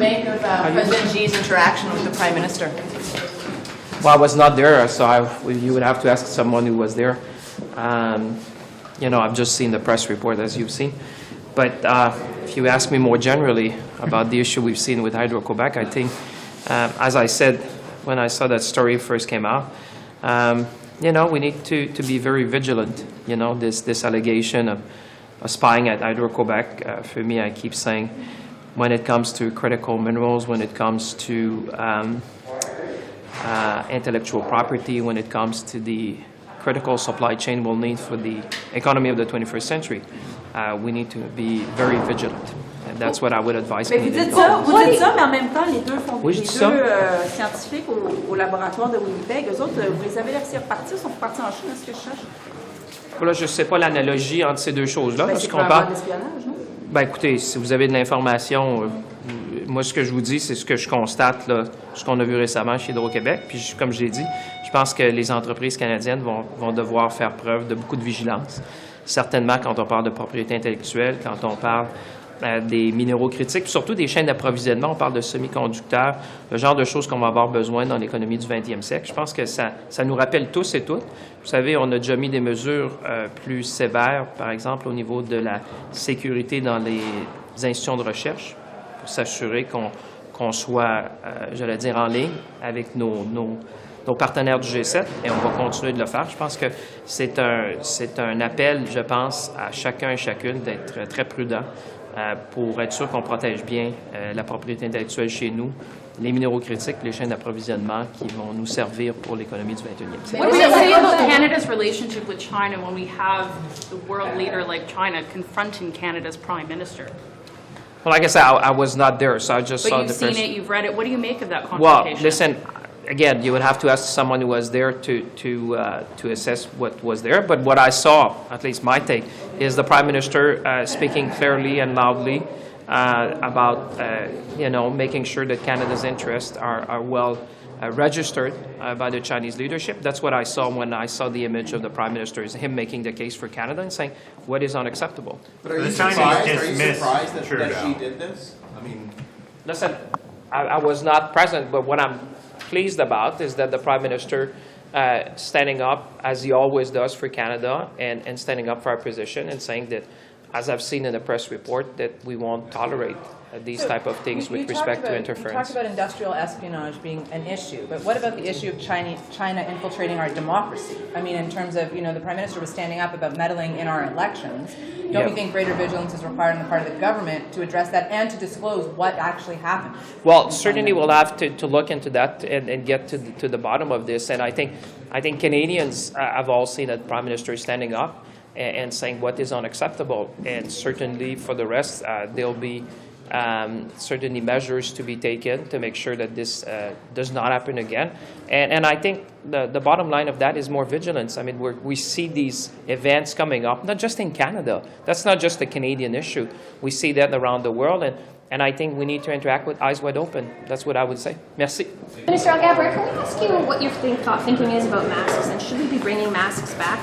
make of President Xi's interaction with the Prime Minister? Well, I was not there, so you would have to ask someone who was there. You know, I've just seen the press report, as you've seen. But if you ask me more generally about the issue we've seen with Hydro-Quebec, I think, as I said when I saw that story first came out, you know, we need to be very vigilant. You know, this allegation of spying at Hydro-Quebec, for me, I keep saying, when it comes to critical minerals, when it comes to intellectual property, when it comes to the critical supply chain we'll need for the economy of the 21st century, we need to be very vigilant. And that's what I would advise mais Canadians. vous dites ça, mais en même temps, les deux scientifiques au laboratoire de Winnipeg, eux autres, vous les avez laissés repartir, sont repartis en Chine, est-ce que je cherche? Là, je ne sais pas l'analogie entre ces deux choses-là. C'est probablement d'espionnage, non? Ben, écoutez, si vous avez de l'information, moi, ce que je vous dis, c'est ce que je constate, là, ce qu'on a vu récemment chez Hydro-Québec. Puis, comme je l'ai dit, je pense que les entreprises canadiennes vont devoir faire preuve de beaucoup de vigilance. Certainement, quand on parle de propriété intellectuelle, quand on parle des minéraux critiques, puis surtout des chaînes d'approvisionnement, on parle de semi-conducteurs, le genre de choses qu'on va avoir besoin dans l'économie du 20e siècle. Je pense que ça nous rappelle tous et toutes. Vous savez, on a déjà mis des mesures plus sévères, par exemple, au niveau de la sécurité dans les institutions de recherche, pour s'assurer qu'on soit, j'allais dire, en ligne avec nos partenaires du G7, et on va continuer de le faire. Je pense que c'est un appel, je pense, à chacun et chacune d'être très prudent pour être sûr qu'on protège bien la propriété intellectuelle chez nous, les minéraux critiques, les chaînes d'approvisionnement qui vont nous servir pour l'économie du 21e siècle. What does it say about Canada's relationship with China when we have the world leader like China confronting Canada's Prime Minister? Well, like I said, I was not there, so I just saw the press. But you've seen it, you've read it. What do you make of that Well, confrontation? listen, again, you would have to ask someone who was there to assess what was there. But what I saw, at least my take, is the Prime Minister speaking clearly and loudly about, you know, making sure that Canada's interests are well registered by the Chinese leadership. That's what I saw when I saw the image of the Prime Minister, is him making the case for Canada and saying what is unacceptable. But are you surprised that she did this? I mean, listen, I was not present, but what I'm pleased about is that the Prime Minister standing up, as he always does for Canada, and standing up for our position and saying that, as I've seen in the press report, that we won't tolerate these type of things with respect to interference. You talked about industrial espionage being an issue, but what about the issue of China infiltrating our democracy? I mean, in terms of, you know, the Prime Minister was standing up about meddling in our elections. Don't you think greater vigilance is required on the part of the government to address that and to disclose what actually happened? Well, certainly we'll have to look into that and get to the bottom of this. And I think Canadians have all seen that Prime Minister standing up and saying what is unacceptable. And certainly for the rest, there'll be certainly measures to be taken to make sure that this does not happen again. And I think the bottom line of that is more vigilance. I mean, we see these events coming up, not just in Canada. That's not just a Canadian issue. We see that around the world, and I think we need to interact with eyes wide open. That's what I would say. Merci. Minister Alghabra, can we ask you what your thinking is about masks, and should we be bringing masks back,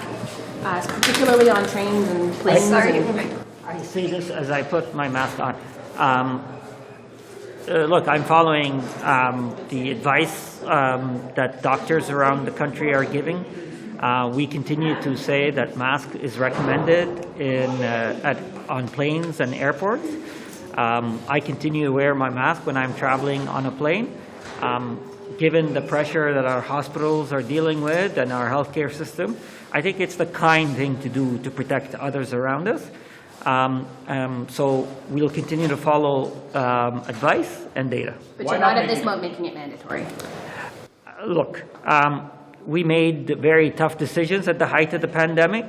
particularly on trains and planes? I say this as I put my mask on. Look, I'm following the advice that doctors around the country are giving. We continue to say that mask is recommended on planes and airports. I continue to wear my mask when I'm traveling on a plane. Given the pressure that our hospitals are dealing with and our healthcare system, I think it's the kind thing to do to protect others around us. So we'll continue to follow advice and data. But you're not at this moment making it mandatory. Look, we made very tough decisions at the height of the pandemic.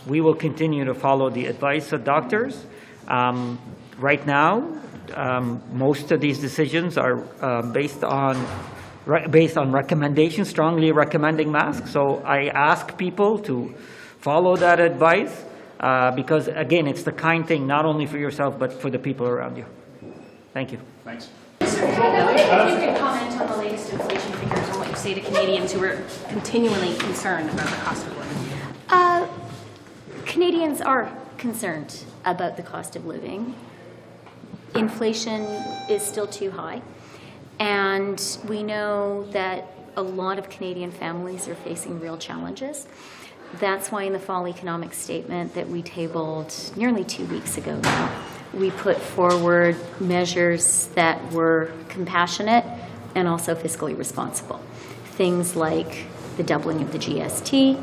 We will continue to follow the advice of doctors. Right now, most of these decisions are based on recommendations, strongly recommending masks. So I ask people to follow that advice. Because, again, it's the kind thing not only for yourself, but for the people around you. Thank you. Thanks. Mr. Trudeau, if you could comment on the latest inflation figures and what you say to Canadians who are continually concerned about the cost of living. Canadians are concerned about the cost of living. inflation is still too high, and we know that a lot of Canadian families are facing real challenges. That's why in the fall economic statement that we tabled nearly 2 weeks ago now, we put forward measures that were compassionate and also fiscally responsible. Things like the doubling of the GST,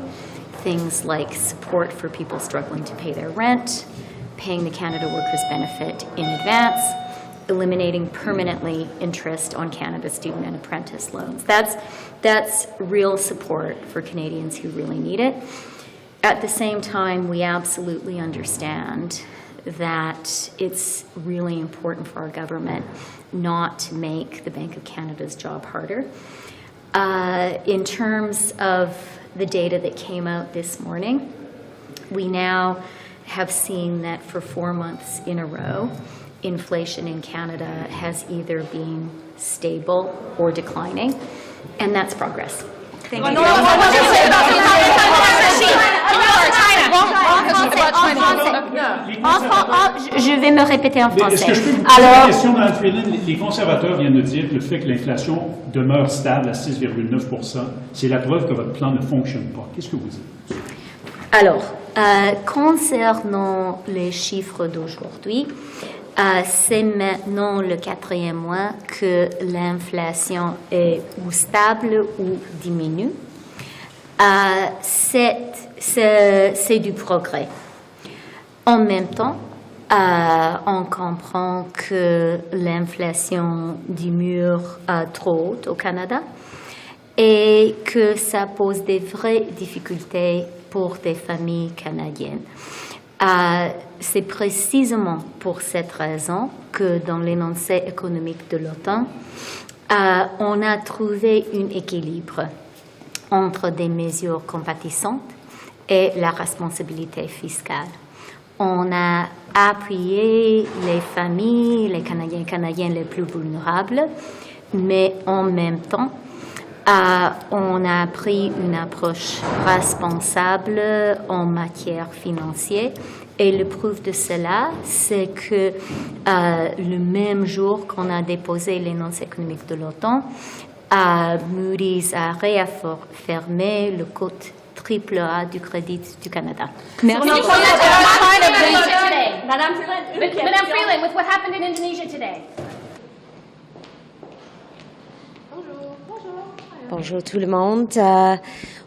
things like support for people struggling to pay their rent, paying the Canada Workers' Benefit in advance, eliminating permanently interest on Canada's student and apprentice loans. That's real support for Canadians who really need it. At the same time, we absolutely understand that it's really important for our government not to make the Bank of Canada's job harder. In terms of the data that came out this morning, we now have seen that for 4 months in a row, inflation in Canada has either been stable or declining, and that's progress. Thank you. Je vais me répéter en Est-ce français. que je peux vous poser une question, Mme Freeland? Les conservateurs viennent de dire que le fait que l'inflation demeure stable à 6,9 %, c'est la preuve que votre plan ne fonctionne pas. Qu'est-ce que vous dites? Alors, concernant les chiffres d'aujourd'hui, c'est maintenant le 4e mois que l'inflation est ou stable ou diminue. C'est du progrès. En même temps, on comprend que l'inflation demeure trop haute au Canada et que ça pose des vraies difficultés pour des familles canadiennes. C'est précisément pour cette raison que dans l'énoncé économique de l'OTAN, on a trouvé un équilibre entre des mesures compatissantes et la responsabilité fiscale. On a appuyé les familles, les Canadiens et Canadiennes les plus vulnérables, mais en même temps, on a pris une approche responsable en matière financière. Et le preuve de cela, c'est que le même jour qu'on a déposé l'énoncé économique de l'OTAN, Moody's a réaffirmé le code AAA du crédit du Canada. Merci. Madame Freeland, with what happened in Indonesia today. Bonjour tout le monde.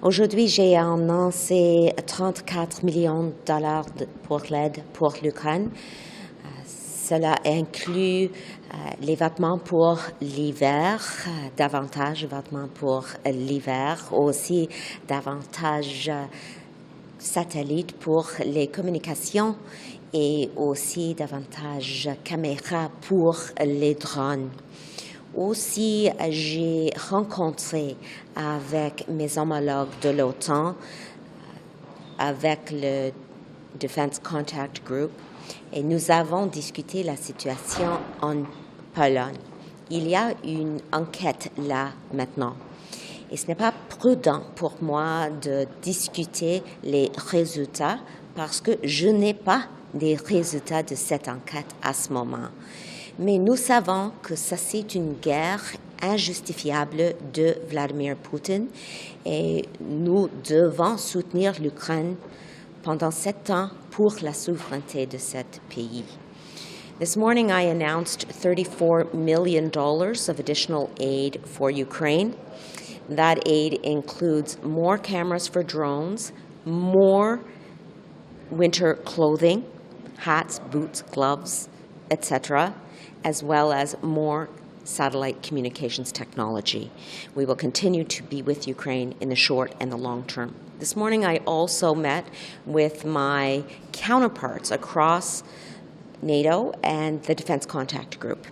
Aujourd'hui, j'ai annoncé 34 millions de dollars pour l'aide pour l'Ukraine. Cela inclut les vêtements pour l'hiver, davantage de vêtements pour l'hiver, aussi davantage satellites pour les communications et aussi davantage caméras pour les drones. Aussi, j'ai rencontré avec mes homologues de l'OTAN, avec le Defense Contact Group, et nous avons discuté la situation en Pologne. Il y a une enquête là maintenant. Et ce n'est pas prudent pour moi de discuter les résultats parce que je n'ai pas les résultats de cette enquête à ce moment. Mais nous savons que ça, c'est une guerre injustifiable de Vladimir Poutine et nous devons soutenir l'Ukraine pendant 7 ans pour la souveraineté de ce pays. This morning, I announced $34 million of additional aid for Ukraine. That aid includes more cameras for drones, more winter clothing, hats, boots, gloves, etc., as well as more satellite communications technology. We will continue to be with Ukraine in the short and the long term. This morning, I also met with my counterparts across NATO and the Defense Contact Group.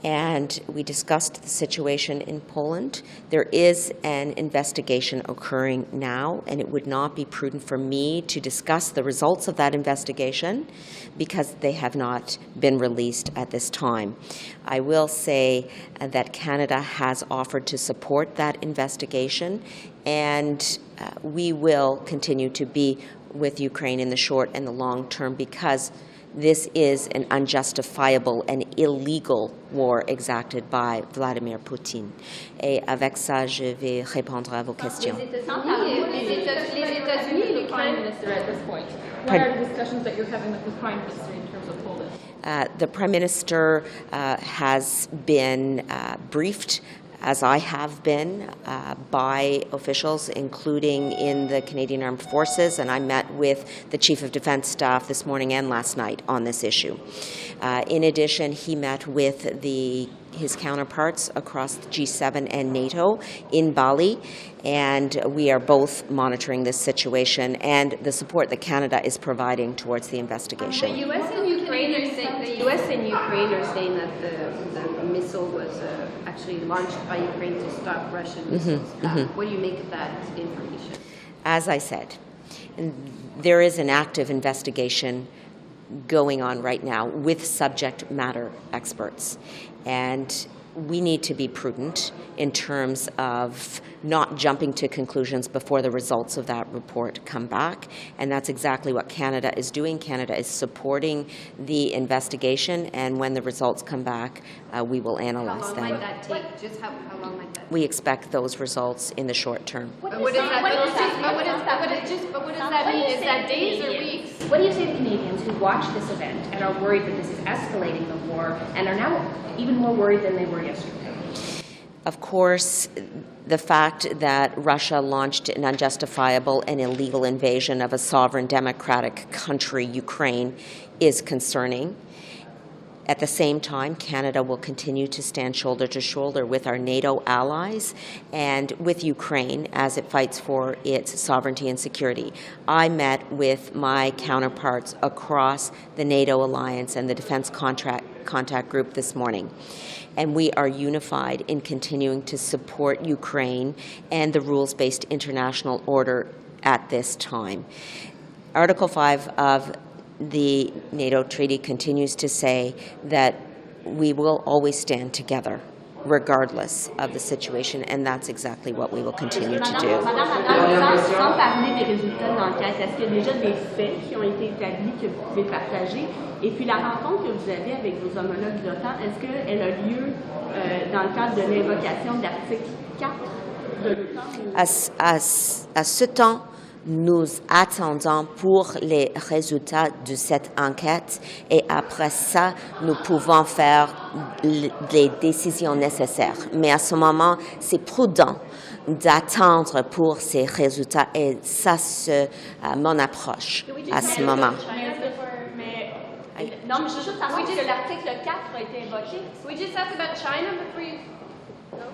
And we discussed the situation in Poland. There is an investigation occurring now, and it would not be prudent for me to discuss the results of that investigation because they have not been released at this time. I will say that Canada has offered to support that investigation, and we will continue to be with Ukraine in the short and the long term because this is an unjustifiable and illegal war exacted by Vladimir Putin. Et avec ça, je vais répondre à vos questions. Les États-Unis et l'Ukraine at this point. What are the discussions that you're having with the Prime Minister in terms of Poland? The Prime Minister has been briefed, as I have been, by officials, including in the Canadian Armed Forces, and I met with the Chief of Defence Staff this morning and last night on this issue. In addition, he met with his counterparts across the G7 and NATO in Bali, and we are both monitoring this situation and the support that Canada is providing towards the investigation. The U.S. and Ukraine are saying that the missile was actually launched by Ukraine to stop Russian missiles. What do you make of that information? As I said, there is an active investigation going on right now with subject matter experts. And we need to be prudent in terms of not jumping to conclusions before the results of that report come back. And that's exactly what Canada is doing. Canada is supporting the investigation, and when the results come back, we will analyze them. How long might that take? Just how long might that take? We expect those results in the short term. What does that mean? Is that days or weeks? What do you say to Canadians who watch this event and are worried that this is escalating the war and are now even more worried than they were yesterday? Of course, the fact that Russia launched an unjustifiable and illegal invasion of a sovereign democratic country, Ukraine, is concerning. At the same time, Canada will continue to stand shoulder to shoulder with our NATO allies and with Ukraine as it fights for its sovereignty and security. I met with my counterparts across the NATO alliance and the Defense Contact Group this morning, and we are unified in continuing to support Ukraine and the rules-based international order at this time. Article 5 of the NATO treaty continues to say that we will always stand together, regardless of the situation, and that's exactly what we will continue to do. Sans parler des résultats de l'enquête, est-ce qu'il y a déjà des faits qui ont été établis que vous pouvez partager? Et puis la rencontre que vous avez avec vos homologues de l'OTAN, est-ce qu'elle a lieu dans le cadre de l'invocation de l'article 4 de l'OTAN? À ce temps, nous attendons pour les résultats de cette enquête et après ça, nous pouvons faire les décisions nécessaires. Mais à ce moment, c'est prudent d'attendre pour ces résultats et ça, c'est mon approche à ce moment. Non, mais je veux juste savoir que l'article 4 a été évoqué. We just talked about China before you